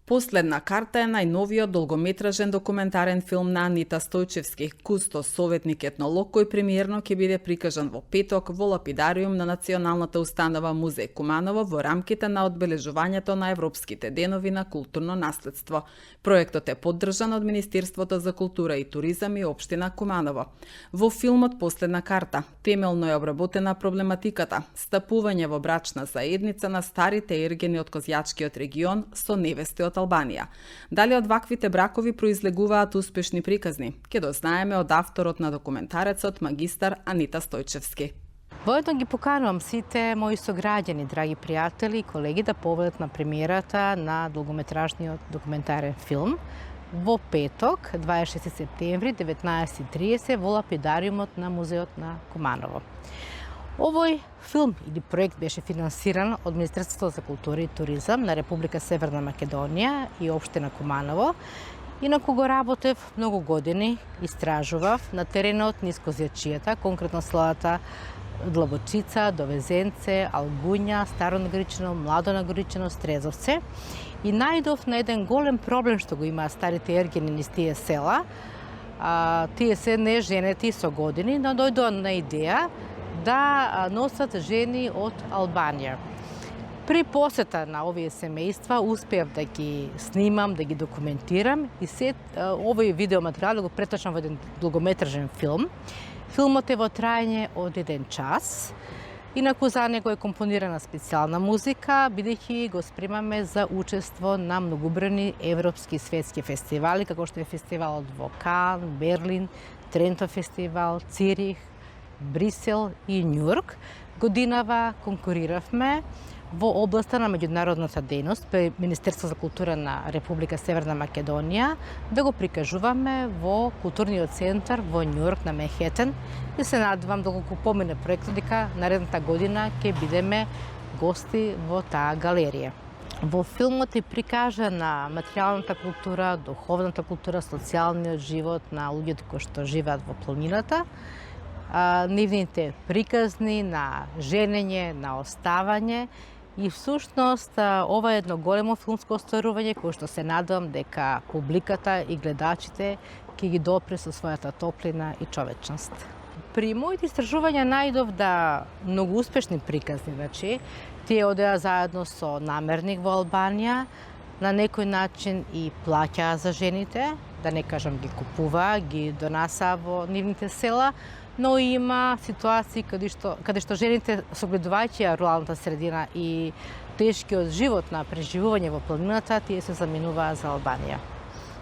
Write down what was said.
Последна карта е најновиот долгометражен документарен филм на Анита Стојчевски, кустос, советник етнолог, кој премиерно ќе биде прикажан во петок во Лапидариум на Националната установа Музеј Куманово во рамките на одбележувањето на Европските денови на културно наследство. Проектот е поддржан од Министерството за култура и туризам и општина Куманово. Во филмот Последна карта темелно е обработена проблематиката стапување во брачна заедница на старите ергени од Козјачкиот регион со невести од Албанија. Дали од ваквите бракови произлегуваат успешни приказни? Ке дознаеме од авторот на документарецот магистар Анита Стојчевски. Воедно ги поканувам сите мои сограѓани, драги пријатели и колеги да поведат на премиерата на долгометражниот документарен филм во петок, 26 септември, 19:30 во Лапидариумот на Музеот на Куманово. Овој филм или проект беше финансиран од Министерството за култура и туризам на Република Северна Македонија и општина Куманово, и на кого работев многу години, истражував на теренот низ Козјачијата, конкретно селата Длабочица, Довезенце, Алгуња, Старо Нагоричино, Младо Нагоричино, Стрезовце, и најдов на еден голем проблем што го имаат старите ергени низ тие села. Тие се не женети со години, но дојдоа на идеја да носат жени од Албанија. При посета на овие семејства успеав да ги снимам, да ги документирам и овој видеоматеријал го преточнам во еден долгометражен филм. Филмот е во трајање од 1 час. Инаку за него е компонирана специјална музика, бидејќи го спремаме за учество на многобројни европски и светски фестивали, како што е фестивалот во Кан, Берлин, Тренто фестивал, Цирих, Брисел и Њујорк. Годинава конкуриравме во областа на меѓународната дејност при Министерство за култура на Република Северна Македонија, да го прикажуваме во културниот центар во Њујорк на Манхетен, и се надевам доколку помине проектот дека наредната година ќе бидеме гости во таа галерија. Во филмот е прикажана материјалната култура, духовната култура, социјалниот живот на луѓето кои што живеат во планината, нивните приказни на женење, на оставање, и всушност ова е едно големо филмско остварување кое што се надевам дека публиката и гледачите ќе ги допре со својата топлина и човечност. При моите истражувања најдов да многу успешни приказни, тие одеа заедно со намерник во Албанија, на некој начин и плаќаа за жените, да не кажам ги купуваа, ги донасаа во нивните села, но има ситуации каде што жените, согледувајќи руралната средина и тешкиот живот на преживување во планината, тие се заминуваа за Албанија.